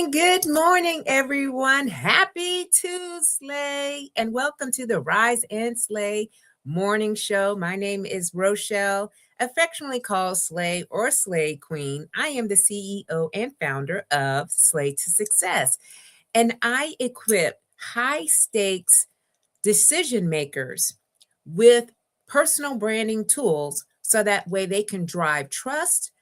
morning, everyone. Happy to slay and welcome to the Rise and Slay morning show. My name is Rochelle, affectionately called Slay or Slay Queen. I am the CEO and founder of Slay to Success, and I equip high stakes decision makers with personal branding tools so that way they can drive trust,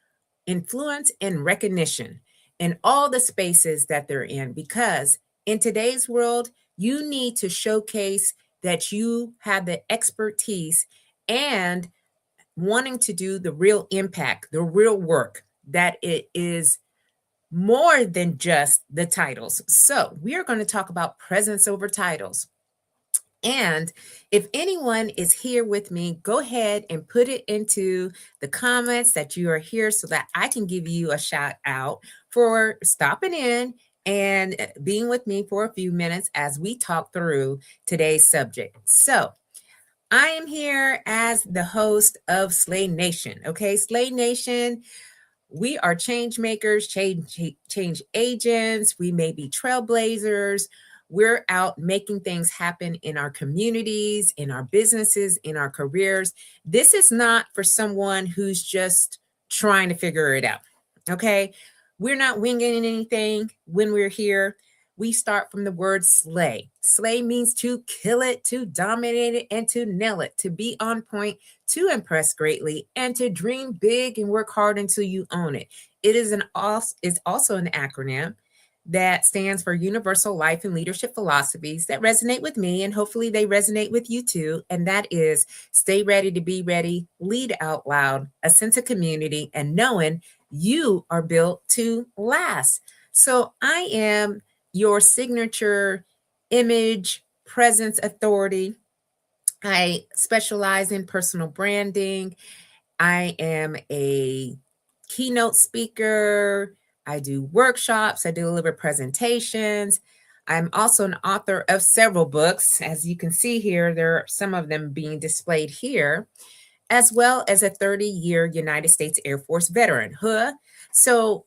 influence, and recognition in all the spaces that they're in. Because in today's world, you need to showcase that you have the expertise and wanting to do the real impact, the real work, that it is more than just the titles. So, we are going to talk about presence over titles. And if anyone is here with me, go ahead and put it into the comments that you are here so that I can give you a shout out for stopping in and being with me for a few minutes as we talk through today's subject. So, I am here as the host of Slay Nation. Okay, Slay Nation, we are change makers, change agents. We may be trailblazers. We're out making things happen in our communities, in our businesses, in our careers. This is not for someone who's just trying to figure it out. Okay. We're not winging anything when we're here. We start from the word slay. Slay means to kill it, to dominate it, and to nail it, to be on point, to impress greatly, and to dream big and work hard until you own it. It is also an acronym that stands for Universal Life and Leadership Philosophies that resonate with me, and hopefully they resonate with you too. And that is stay ready to be ready, lead out loud, a sense of community, and knowing you are built to last. So I am your signature image presence authority. I specialize in personal branding. I am a keynote speaker. I do workshops. I deliver presentations. I'm also an author of several books. As you can see here, there are some of them being displayed here, as well as a 30-year United States Air Force veteran. So,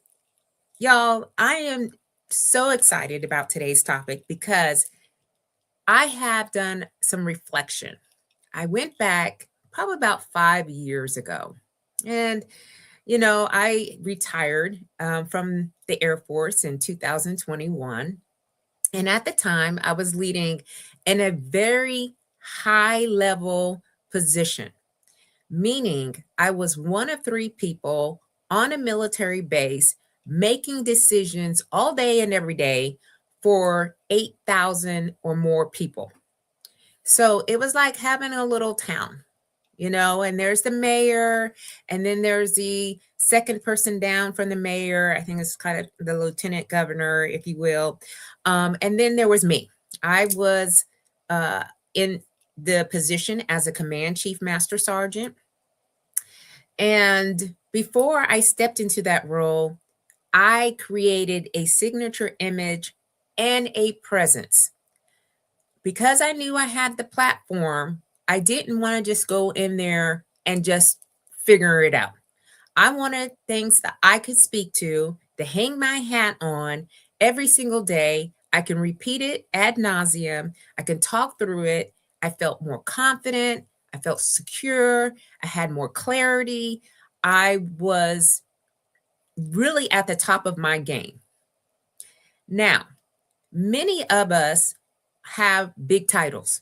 y'all, I am so excited about today's topic because I have done some reflection. I went back probably about 5 years ago, and I retired from the Air Force in 2021. And at the time, I was leading in a very high level position, meaning I was one of three people on a military base making decisions all day and every day for 8,000 or more people. So it was like having a little town, and there's the mayor, and then there's the second person down from the mayor. I think it's kind of the lieutenant governor, if you will. And then there was me. I was in the position as a command chief master sergeant. And before I stepped into that role, I created a signature image and a presence. Because I knew I had the platform, I didn't want to just go in there and just figure it out. I wanted things that I could speak to hang my hat on every single day. I can repeat it ad nauseum. I can talk through it. I felt more confident. I felt secure. I had more clarity. I was really at the top of my game. Now, many of us have big titles.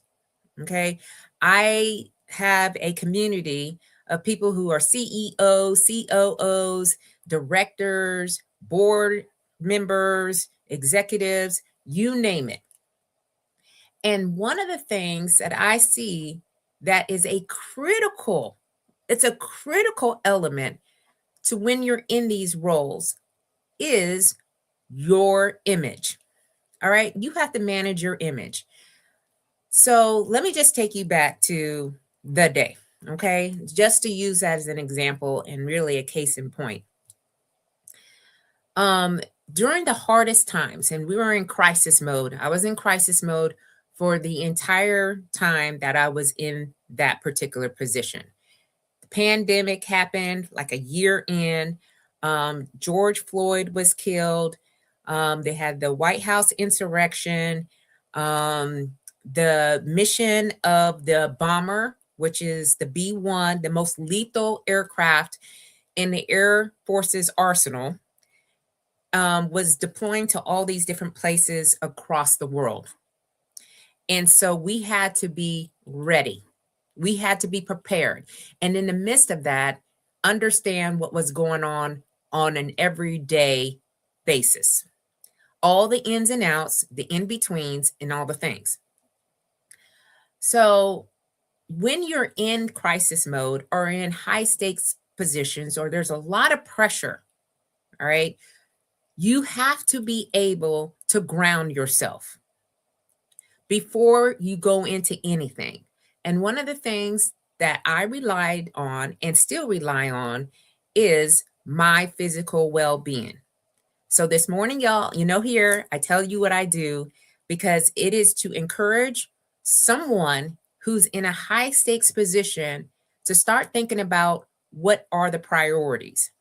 Okay. I have a community of people who are CEOs, COOs, directors, board members, executives, you name it. And one of the things that I see that is it's a critical element to when you're in these roles is your image. All right. You have to manage your image. So let me just take you back to the day. Okay. Just to use that as an example and really a case in point. During the hardest times, and we were in crisis mode, I was in crisis mode for the entire time that I was in that particular position. The pandemic happened like a year in. George Floyd was killed. They had the White House insurrection, um, the mission of the bomber, which is the B-1, the most lethal aircraft in the Air Force's arsenal, was deploying to all these different places across the world. And so we had to be ready. We had to be prepared. And in the midst of that, understand what was going on an everyday basis. All the ins and outs, the in-betweens, and all the things. So when you're in crisis mode or in high stakes positions, or there's a lot of pressure, all right, you have to be able to ground yourself before you go into anything. And one of the things that I relied on and still rely on is my physical well being. So this morning, y'all, here I tell you what I do because it is to encourage someone who's in a high stakes position to start thinking about what are the priorities.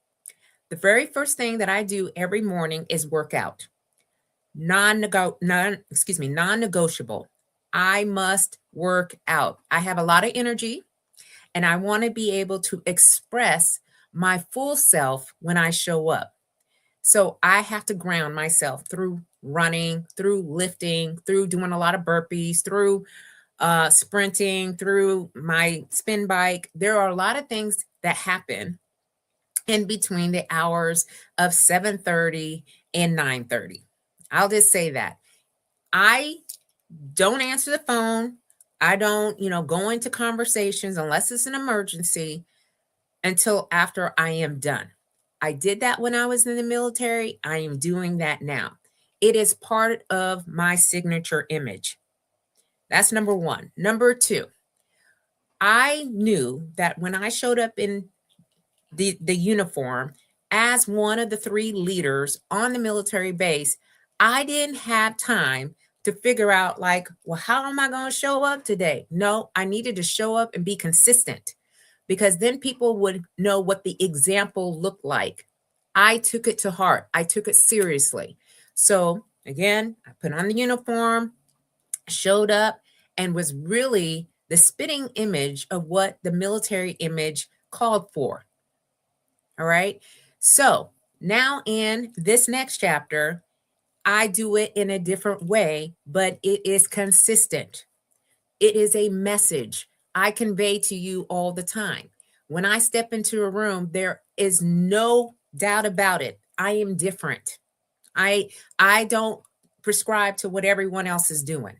The very first thing that I do every morning is work out. Non-negotiable. I must work out. I have a lot of energy and I want to be able to express my full self when I show up. So I have to ground myself through running, through lifting, through doing a lot of burpees, through sprinting, through my spin bike. There are a lot of things that happen in between the hours of 7:30 and 9:30. I'll just say that. I don't answer the phone. I don't, go into conversations unless it's an emergency until after I am done. I did that when I was in the military. I am doing that now. It is part of my signature image. That's number one. Number two, I knew that when I showed up in the uniform as one of the three leaders on the military base, I didn't have time to figure out like, well, how am I going to show up today? No, I needed to show up and be consistent because then people would know what the example looked like. I took it to heart. I took it seriously. So again, I put on the uniform, showed up, and was really the spitting image of what the military image called for. All right. So now in this next chapter, I do it in a different way, but it is consistent. It is a message I convey to you all the time. When I step into a room, there is no doubt about it. I am different. I don't prescribe to what everyone else is doing.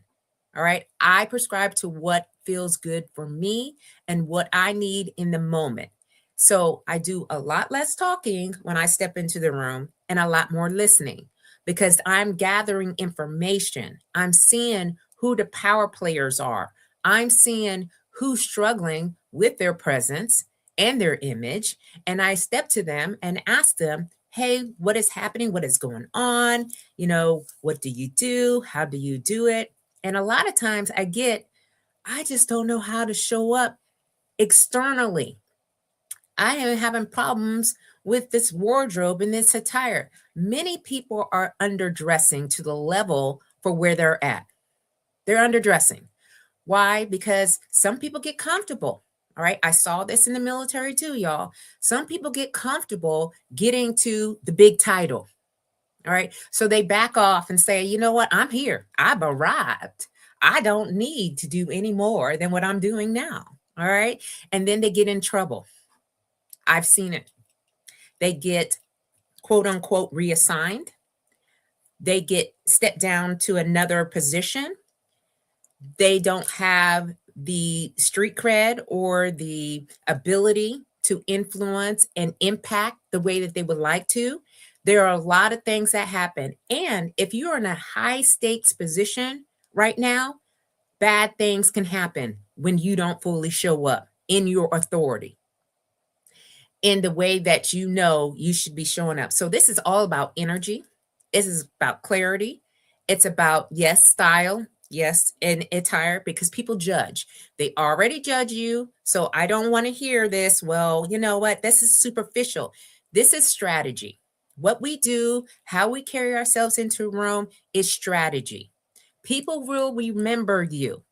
All right. I prescribe to what feels good for me and what I need in the moment. So I do a lot less talking when I step into the room and a lot more listening because I'm gathering information. I'm seeing who the power players are. I'm seeing who's struggling with their presence and their image. And I step to them and ask them, hey, what is happening? What is going on? What do you do? How do you do it? And a lot of times I just don't know how to show up externally. I am having problems with this wardrobe and this attire. Many people are underdressing to the level for where they're at. They're underdressing. Why? Because some people get comfortable. All right. I saw this in the military too, y'all. Some people get comfortable getting to the big title. All right. So they back off and say, you know what? I'm here. I've arrived. I don't need to do any more than what I'm doing now. All right. And then they get in trouble. I've seen it. They get quote unquote reassigned. They get stepped down to another position. They don't have the street cred or the ability to influence and impact the way that they would like to. There are a lot of things that happen. And if you're in a high stakes position right now, bad things can happen when you don't fully show up in your authority in the way that you should be showing up. So this is all about energy. This is about clarity. It's about, yes, style, yes, and attire, because people judge. They already judge you. So I don't want to hear this. Well, you know what? This is superficial. This is strategy. What we do, how we carry ourselves into a room is strategy. People will remember you.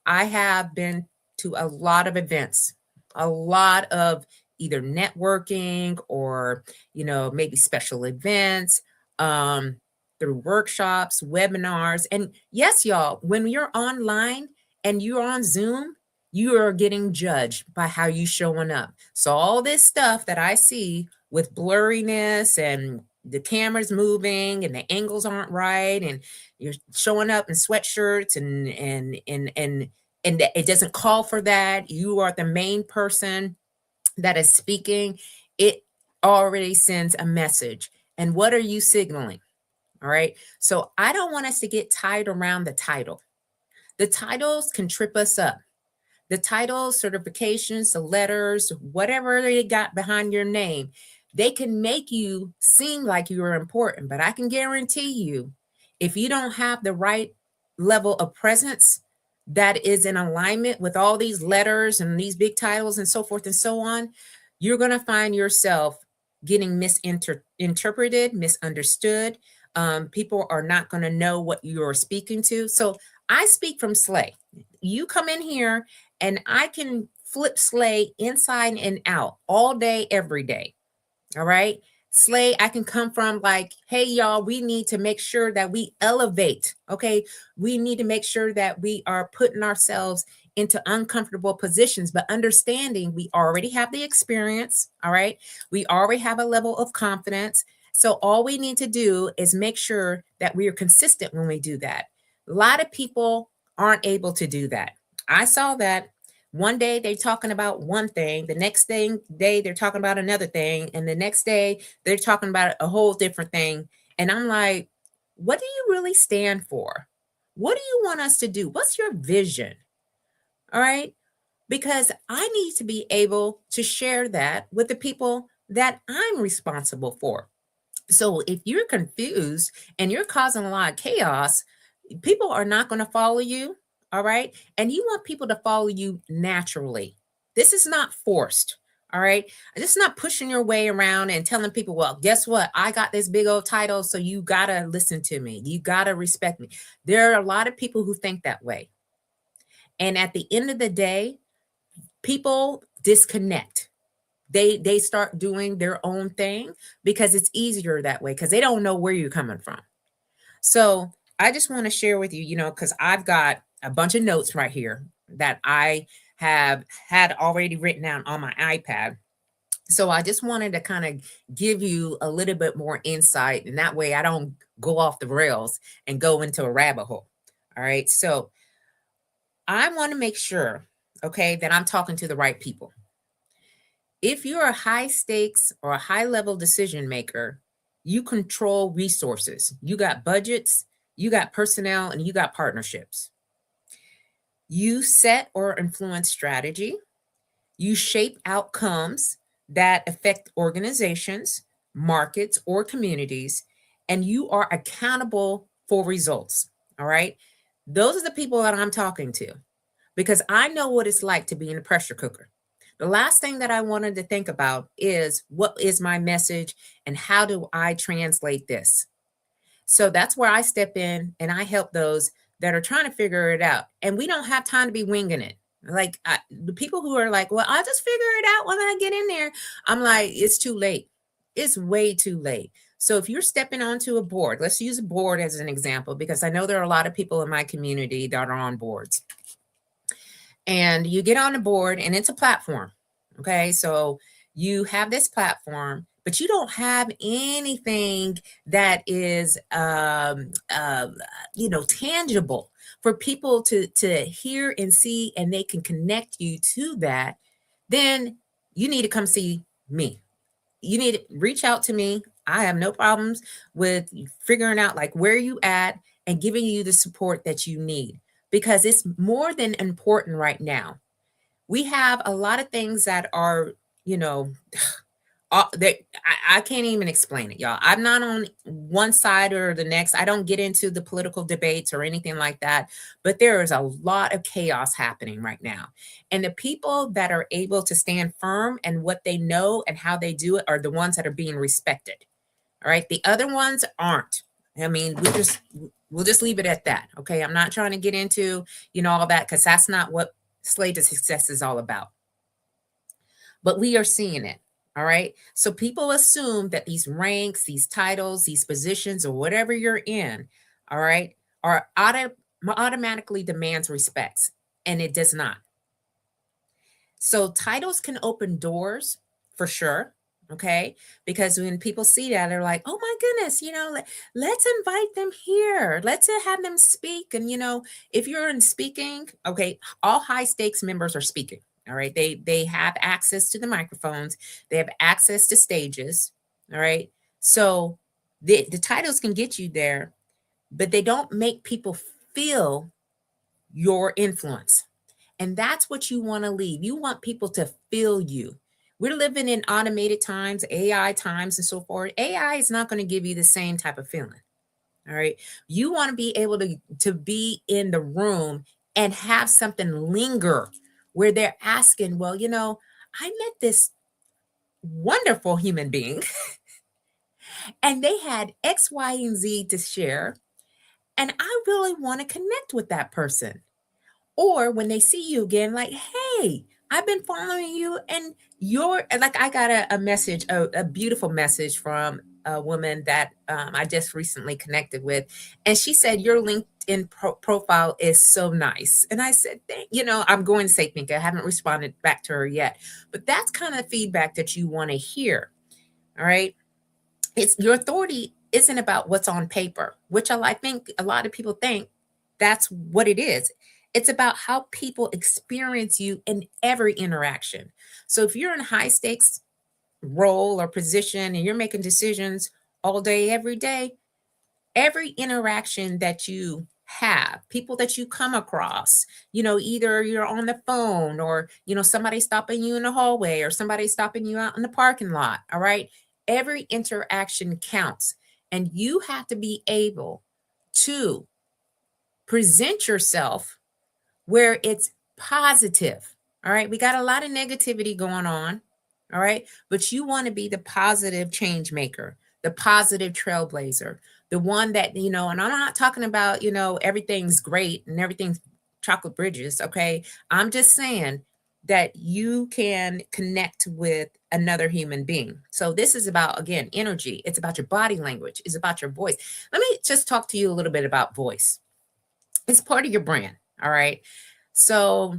I have been to a lot of events, a lot of either networking or, maybe special events, um, through workshops, webinars. And yes, y'all, when you're online and you're on Zoom, you are getting judged by how you showing up. So all this stuff that I see with blurriness and the cameras moving and the angles aren't right and you're showing up in sweatshirts and it doesn't call for that. You are the main person that is speaking. It already sends a message. And what are you signaling? All right. So I don't want us to get tied around the title. The titles can trip us up. The titles, certifications, the letters, whatever they got behind your name, they can make you seem like you're important. But I can guarantee you, if you don't have the right level of presence that is in alignment with all these letters and these big titles and so forth and so on, you're going to find yourself getting misinterpreted, misunderstood. People are not going to know what you're speaking to. So I speak from Slay. You come in here and I can flip Slay inside and out all day, every day. All right. Slay, I can come from like, hey, y'all, we need to make sure that we elevate. Okay. We need to make sure that we are putting ourselves into uncomfortable positions, but understanding we already have the experience. All right. We already have a level of confidence. So all we need to do is make sure that we are consistent when we do that. A lot of people aren't able to do that. I saw that one day they're talking about one thing, the next day they're talking about another thing, and the next day they're talking about a whole different thing. And I'm like, what do you really stand for? What do you want us to do? What's your vision? All right. Because I need to be able to share that with the people that I'm responsible for. So if you're confused and you're causing a lot of chaos, people are not going to follow you. All right. And you want people to follow you naturally. This is not forced. All right. This is not pushing your way around and telling people, well, guess what? I got this big old title. So you got to listen to me. You got to respect me. There are a lot of people who think that way. And at the end of the day, people disconnect. They start doing their own thing because it's easier that way because they don't know where you're coming from. So I just want to share with you, because I've got a bunch of notes right here that I have had already written down on my iPad. So I just wanted to kind of give you a little bit more insight, and that way I don't go off the rails and go into a rabbit hole. All right. So I want to make sure, okay, that I'm talking to the right people. If you're a high stakes or a high level decision maker, you control resources. You got budgets, you got personnel, and you got partnerships. You set or influence strategy. You shape outcomes that affect organizations, markets, or communities, and you are accountable for results. All right. Those are the people that I'm talking to because I know what it's like to be in a pressure cooker. The last thing that I wanted to think about is what is my message and how do I translate this? So that's where I step in and I help those that are trying to figure it out. And we don't have time to be winging it. Like the people who are like, well, I'll just figure it out when I get in there. I'm like, it's too late. It's way too late. So if you're stepping onto a board, let's use a board as an example, because I know there are a lot of people in my community that are on boards. And you get on the board and it's a platform. Okay. So you have this platform, but you don't have anything that is, tangible for people to hear and see, and they can connect you to that. Then you need to come see me. You need to reach out to me. I have no problems with figuring out like where you at and giving you the support that you need, because it's more than important right now. We have a lot of things that are, you know, that I can't even explain it, y'all. I'm not on one side or the next. I don't get into the political debates or anything like that, but there is a lot of chaos happening right now. And the people that are able to stand firm and what they know and how they do it are the ones that are being respected. All right. The other ones aren't. I mean, we'll just leave it at that. Okay. I'm not trying to get into, all that, because that's not what Slay to Success is all about. But we are seeing it. All right. So people assume that these ranks, these titles, these positions, or whatever you're in, all right, are automatically demands respects. And it does not. So titles can open doors for sure. Okay. Because when people see that, they're like, oh my goodness, let's invite them here. Let's have them speak. And, if you're in speaking, okay, all high stakes members are speaking. All right. They have access to the microphones, they have access to stages. All right. So the titles can get you there, but they don't make people feel your influence. And that's what you want to leave. You want people to feel you. We're living in automated times, AI times, and so forth. AI is not going to give you the same type of feeling. All right. You want to be able to be in the room and have something linger where they're asking, well, I met this wonderful human being and they had X, Y, and Z to share. And I really want to connect with that person. Or when they see you again, like, hey, I've been following you, and you're like, I got a message, a beautiful message from a woman that I just recently connected with. And she said, your LinkedIn profile is so nice. And I said, I'm going to say thank you. I haven't responded back to her yet. But that's kind of feedback that you want to hear. All right. It's your authority isn't about what's on paper, which I think a lot of people think that's what it is. It's about how people experience you in every interaction. So if you're in a high stakes role or position and you're making decisions all day, every day, every interaction that you have, people that you come across, either you're on the phone or, somebody stopping you in the hallway or somebody stopping you out in the parking lot. All right. Every interaction counts. And you have to be able to present yourself where it's positive. All right. We got a lot of negativity going on. All right. But you want to be the positive change maker, the positive trailblazer, the one that, and I'm not talking about, everything's great and everything's chocolate bridges. Okay. I'm just saying that you can connect with another human being. So this is about, again, energy. It's about your body language. It's about your voice. Let me just talk to you a little bit about voice. It's part of your brand. All right. So,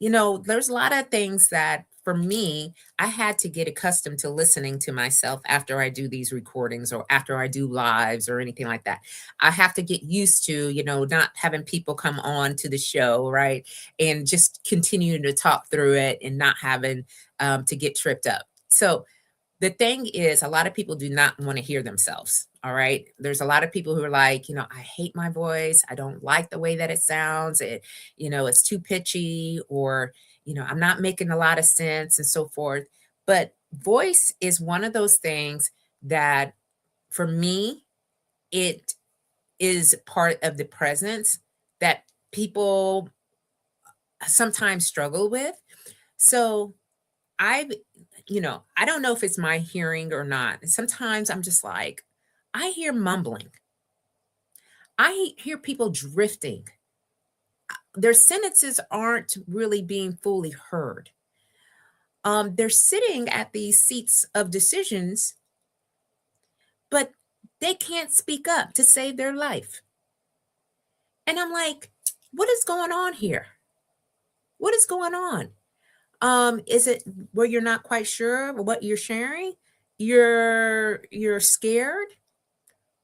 there's a lot of things that for me, I had to get accustomed to listening to myself after I do these recordings or after I do lives or anything like that. I have to get used to, not having people come on to the show, right? And just continuing to talk through it and not having to get tripped up. So, the thing is, a lot of people do not want to hear themselves. All right. There's a lot of people who are like, I hate my voice. I don't like the way that it sounds. It's too pitchy, or, I'm not making a lot of sense and so forth. But voice is one of those things that for me, it is part of the presence that people sometimes struggle with. So I've, I don't know if it's my hearing or not. And sometimes I'm just like, I hear mumbling. I hear people drifting. Their sentences aren't really being fully heard. They're sitting at these seats of decisions, but they can't speak up to save their life. And I'm like, what is going on here? What is going on? Is it where you're not quite sure what you're sharing? You're scared?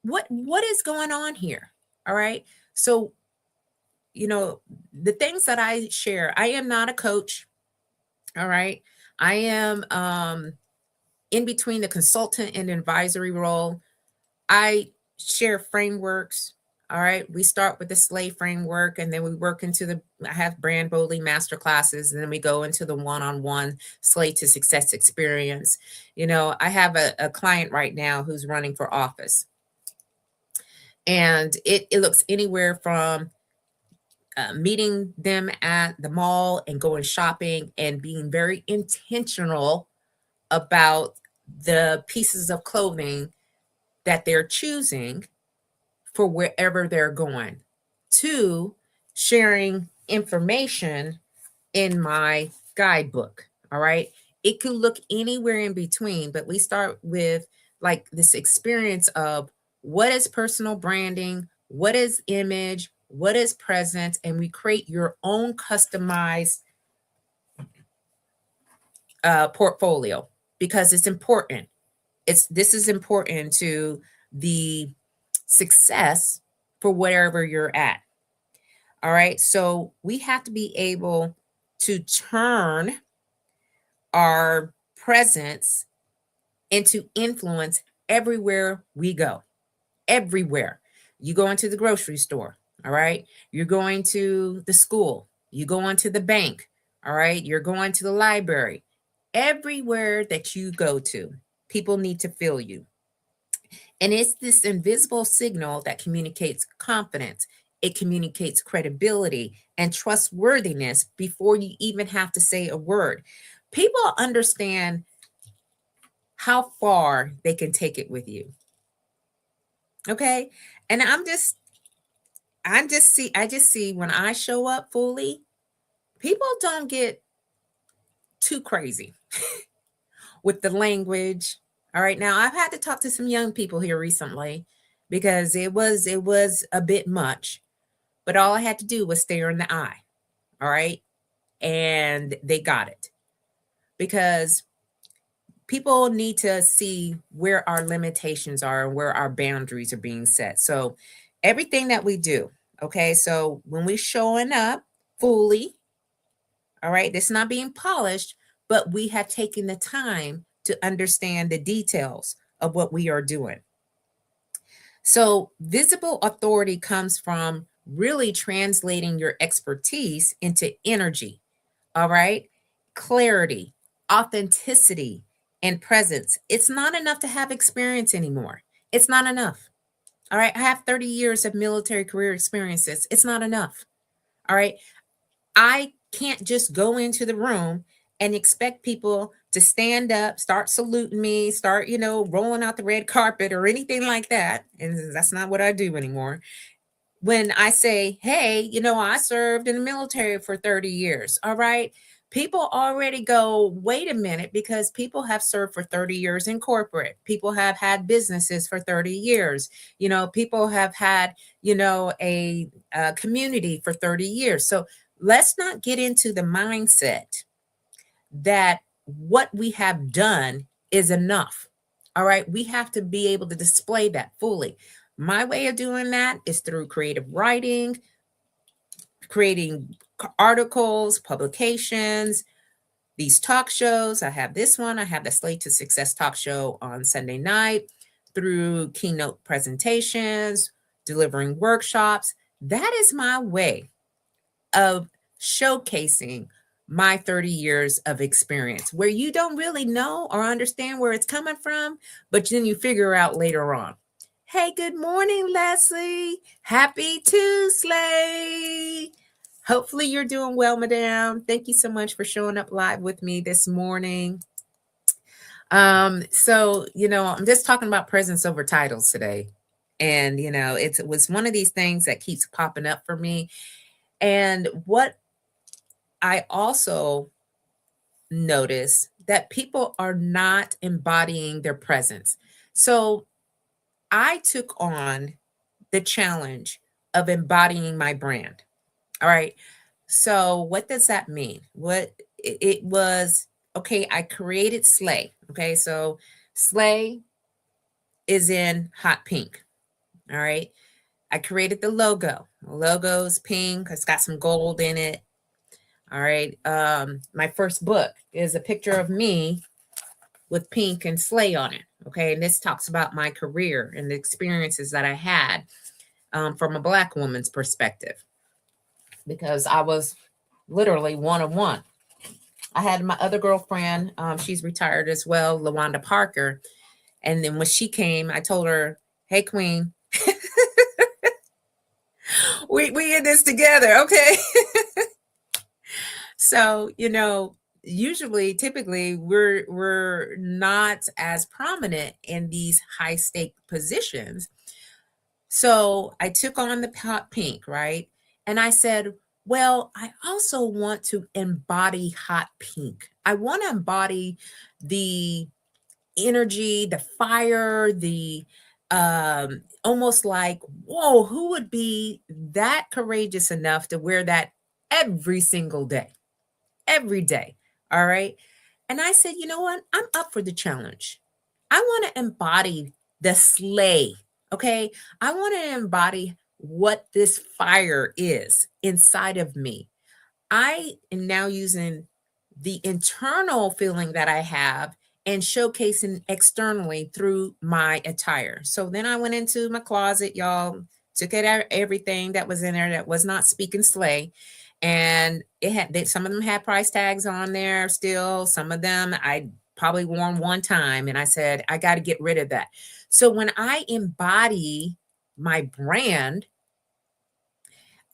What is going on here? All right. So, the things that I share, I am not a coach. All right. I am in between the consultant and advisory role. I share frameworks. All right. We start with the SLAY framework, and then we work into I have brand building master classes, and then we go into the one-on-one SLAY to Success experience. I have a client right now who's running for office. And it looks anywhere from meeting them at the mall and going shopping and being very intentional about the pieces of clothing that they're choosing for wherever they're going, to sharing information in my guidebook. All right. It could look anywhere in between, but we start with like this experience of what is personal branding, what is image, what is presence, and we create your own customized portfolio because it's important. This is important to the success for wherever you're at. All right. So we have to be able to turn our presence into influence everywhere we go. Everywhere. You go into the grocery store. All right. You're going to the school. You go into the bank. All right. You're going to the library. Everywhere that you go to, people need to feel you. And it's this invisible signal that communicates confidence. It communicates credibility and trustworthiness before you even have to say a word. People understand how far they can take it with you. Okay? And I just see when I show up fully, people don't get too crazy with the language. All right. Now I've had to talk to some young people here recently because it was a bit much, but all I had to do was stare in the eye. All right. And they got it because people need to see where our limitations are and where our boundaries are being set. So everything that we do, okay, so when we're showing up fully, all right, it's not being polished, but we have taken the time to understand the details of what we are doing. So visible authority comes from really translating your expertise into energy, all right? Clarity, authenticity, and presence. It's not enough to have experience anymore. It's not enough. All right. I have 30 years of military career experiences. It's not enough. All right. I can't just go into the room and expect people to stand up, start saluting me, start, rolling out the red carpet or anything like that. And that's not what I do anymore. When I say, hey, I served in the military for 30 years. All right. People already go, wait a minute, because people have served for 30 years in corporate. People have had businesses for 30 years. People have had, a community for 30 years. So let's not get into the mindset that what we have done is enough. All right. We have to be able to display that fully. My way of doing that is through creative writing, creating articles, publications, these talk shows. I have this one. I have the Slay to Success talk show on Sunday night, through keynote presentations, delivering workshops. That is my way of showcasing my 30 years of experience, where you don't really know or understand where it's coming from, but then you figure out later on. Hey, good morning, Leslie. Happy Tuesday. Hopefully you're doing well, madam. Thank you so much for showing up live with me this morning. So, I'm just talking about presence over titles today. And, it was one of these things that keeps popping up for me. And what I also notice that people are not embodying their presence. So I took on the challenge of embodying my brand. All right. So what does that mean? What it was, okay, I created Slay. Okay. So Slay is in hot pink. All right. I created the logo. The logo's pink. It's got some gold in it. All right. My first book is a picture of me with pink and Slay on it. Okay. And this talks about my career and the experiences that I had from a Black woman's perspective, because I was literally one of one. I had my other girlfriend, she's retired as well, LaWanda Parker. And then when she came, I told her, hey, Queen, we in this together, okay? So, usually, typically, we're not as prominent in these high stake positions. So I took on the hot pink, right? And I said, well, I also want to embody hot pink. I want to embody the energy, the fire, the almost like, whoa, who would be that courageous enough to wear that every single day? Every day. All right. And I said, you know what? I'm up for the challenge. I want to embody the slay. Okay. I want to embody what this fire is inside of me. I am now using the internal feeling that I have and showcasing externally through my attire. So then I went into my closet, y'all, took it out everything that was in there that was not speaking slay. And some of them had price tags on there still. Some of them I probably worn one time. And I said, I got to get rid of that. So when I embody my brand,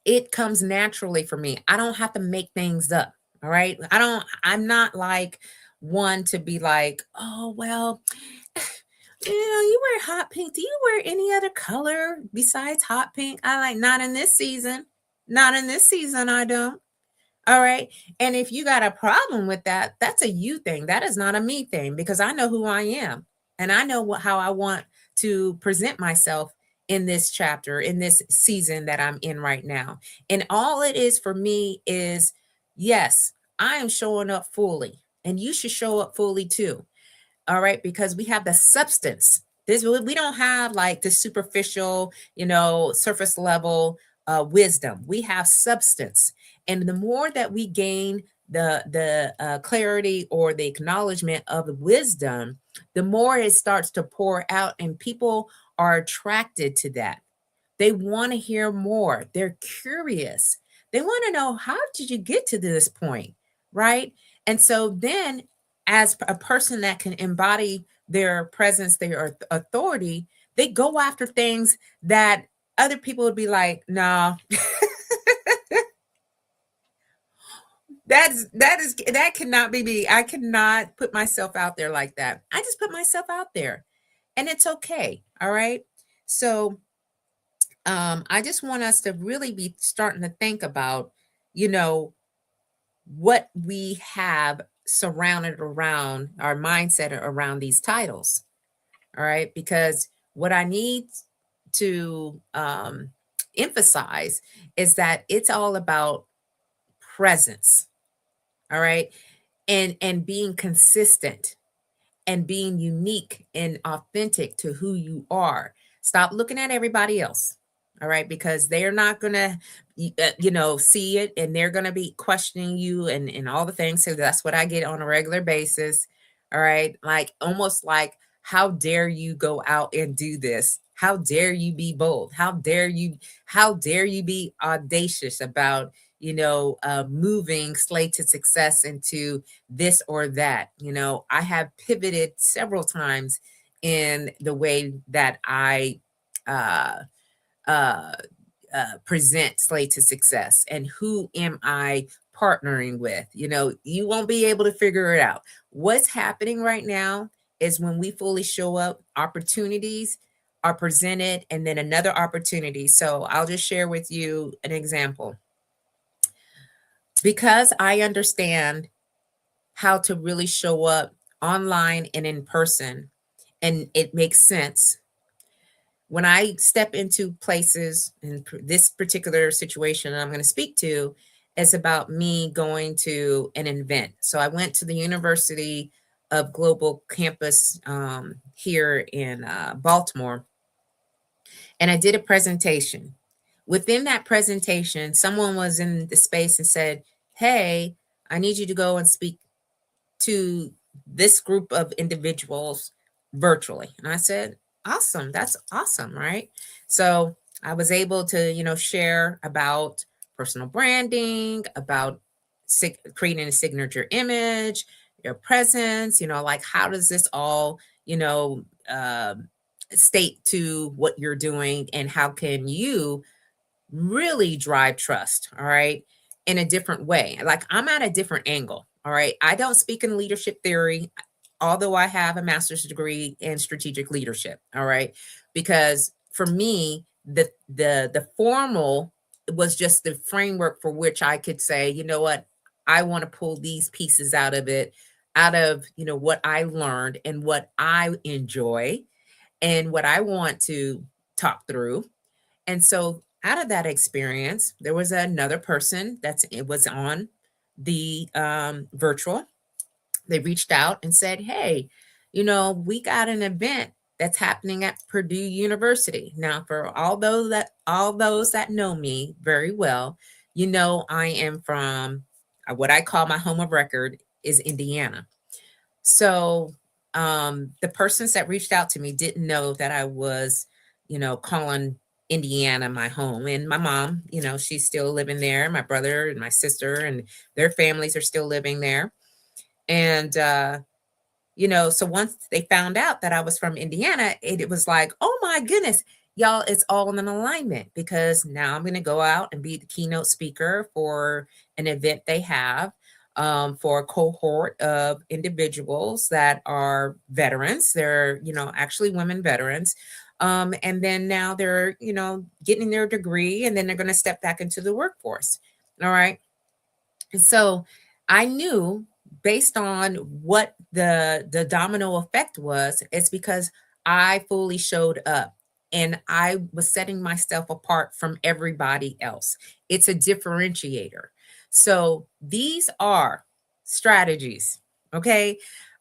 it comes naturally for me. I don't have to make things up. All right. I'm not like one to be like, oh, well, you wear hot pink. Do you wear any other color besides hot pink? I like, not in this season. Not in this season, I don't. All right. And if you got a problem with that, that's a you thing. That is not a me thing because I know who I am and I know how I want to present myself in this chapter, in this season that I'm in right now. And all it is for me is, yes, I am showing up fully and you should show up fully too. All right, because we have the substance. We don't have like the superficial, surface level wisdom. We have substance, and the more that we gain the clarity or the acknowledgement of the wisdom, the more it starts to pour out, and people are attracted to that. They want to hear more. They're curious. They want to know, how did you get to this point? Right. And so then, as a person that can embody their presence, their authority, they go after things that other people would be like, no, that cannot be me. I cannot put myself out there like that. I just put myself out there and it's okay. All right. So I just want us to really be starting to think about, you know, what we have surrounded around our mindset around these titles. All right. Because what I need to emphasize is that it's all about presence. All right. And being consistent and being unique and authentic to who you are. Stop looking at everybody else. All right, because they're not going to, see it and they're going to be questioning you and all the things. So that's what I get on a regular basis. All right, like almost like, how dare you go out and do this? How dare you be bold? How dare you be audacious about, moving Slay to Success into this or that? I have pivoted several times in the way that I uh, uh, present Slay to Success and who am I partnering with. You won't be able to figure it out. What's happening right now is when we fully show up, opportunities are presented and then another opportunity. So I'll just share with you an example. Because I understand how to really show up online and in person, and it makes sense. When I step into places, in this particular situation I'm going to speak to is about me going to an event. So I went to the University of Global Campus here in Baltimore, and I did a presentation. Within that presentation, someone was in the space and said, hey, I need you to go and speak to this group of individuals virtually. And I said, awesome. That's awesome. Right. So I was able to, share about personal branding, about creating a signature image, your presence, like how does this all, state to what you're doing and how can you really drive trust, all right, in a different way. Like I'm at a different angle, All right. I don't speak in leadership theory, although I have a master's degree in strategic leadership. All right. Because for me, the formal was just the framework for which I could say, you know what, I want to pull these pieces out of it, out of, what I learned and what I enjoy and what I want to talk through. And so out of that experience, there was another person it was on the virtual. They reached out and said, "Hey, we got an event that's happening at Purdue University." Now, for all those that know me very well, I am from what I call my home of record is Indiana. So the persons that reached out to me didn't know that I was, calling Indiana my home. And my mom, she's still living there. My brother and my sister and their families are still living there. And so once they found out that I was from Indiana, it was like, oh my goodness, y'all, it's all in an alignment because now I'm going to go out and be the keynote speaker for an event they have for a cohort of individuals that are veterans. They're, actually women veterans. And then now they're, getting their degree and then they're going to step back into the workforce. All right. And so I knew based on what the domino effect was, it's because I fully showed up and I was setting myself apart from everybody else. It's a differentiator. So these are strategies. Okay.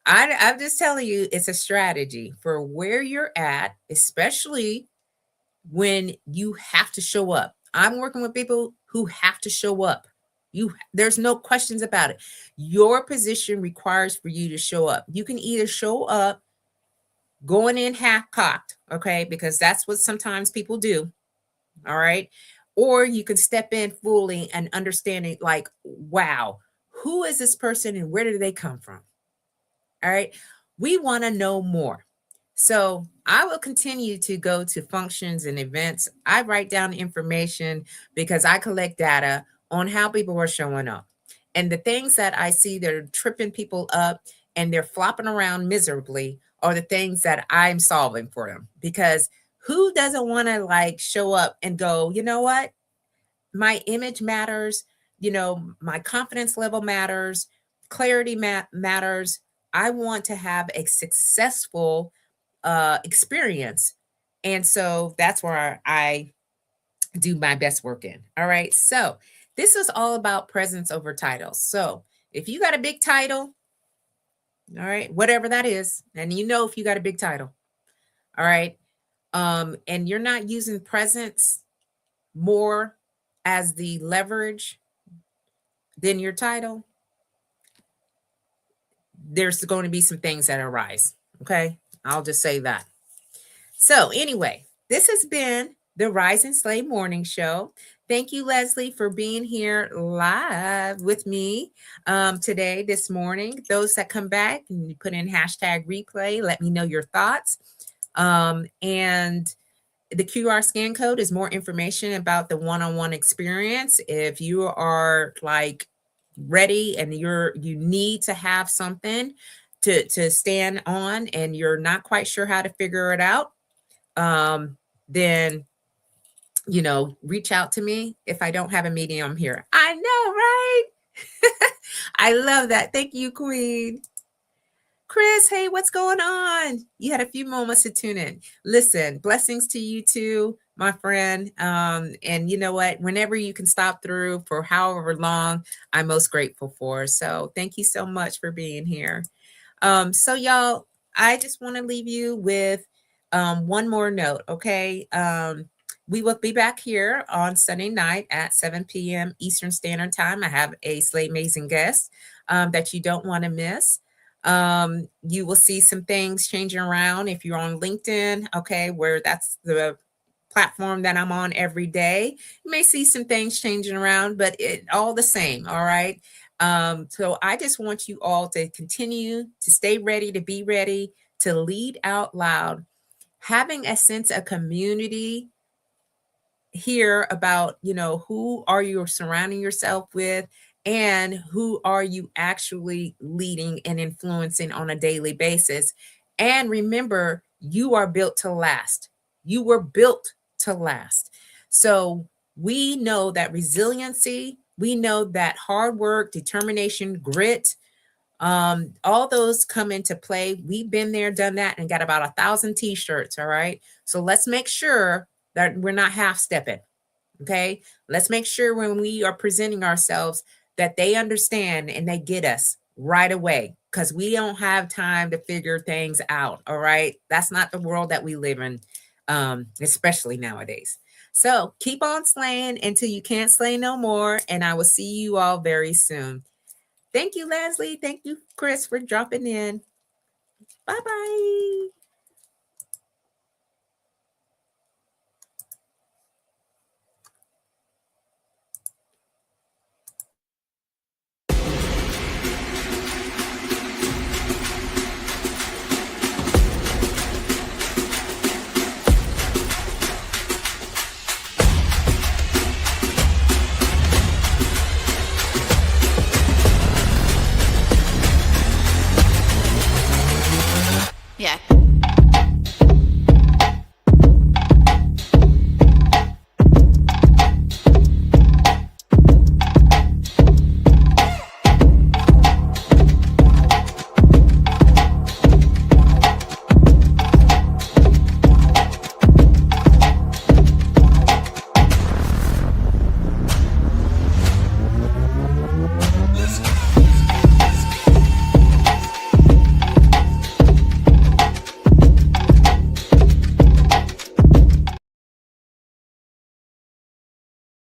I'm just telling you, it's a strategy for where you're at, especially when you have to show up. I'm working with people who have to show up. There's no questions about it. Your position requires for you to show up. You can either show up going in half cocked, okay, because that's what sometimes people do. All right. Or you can step in fully and understanding, like, wow, who is this person and where did they come from? All right. We want to know more. So I will continue to go to functions and events. I write down information because I collect data on how people are showing up. And the things that I see that are tripping people up and they're flopping around miserably are the things that I'm solving for them. Because who doesn't want to like show up and go, you know what? My image matters, my confidence level matters, clarity matters. I want to have a successful experience. And so that's where I do my best work in. All right. So this is all about presence over titles. So if you got a big title, all right, whatever that is, and if you got a big title, all right, and you're not using presence more as the leverage than your title, there's going to be some things that arise. Okay. I'll just say that. So, anyway, this has been the Rise and Slay Morning Show. Thank you, Leslie, for being here live with me today, this morning. Those that come back and you put in hashtag replay, let me know your thoughts. And the QR scan code is more information about the one-on-one experience. If you are like ready and you need to have something to stand on and you're not quite sure how to figure it out, then reach out to me. If I don't have a medium here, I know, right? I love that. Thank you, Queen. Chris, hey, what's going on? You had a few moments to tune in. Listen, blessings to you too, my friend. And you know what? Whenever you can stop through for however long, I'm most grateful for. So thank you so much for being here. So y'all, I just want to leave you with one more note, okay? We will be back here on Sunday night at 7 p.m. Eastern Standard Time. I have a Slay Amazing guest that you don't want to miss. You will see some things changing around if you're on LinkedIn, okay, where that's the platform that I'm on every day. You may see some things changing around, but it all the same, all right? So I just want you all to continue to stay ready, to be ready, to lead out loud, having a sense of community here about, who are you surrounding yourself with, and who are you actually leading and influencing on a daily basis. And remember, you are built to last. You were built to last. So we know that resiliency, we know that hard work, determination, grit, all those come into play. We've been there, done that, and got about 1,000 t-shirts. All right. So let's make sure that we're not half stepping. Okay. Let's make sure when we are presenting ourselves that they understand and they get us right away, because we don't have time to figure things out. All right. That's not the world that we live in, especially nowadays. So keep on slaying until you can't slay no more. And I will see you all very soon. Thank you, Leslie. Thank you, Chris, for dropping in. Bye-bye.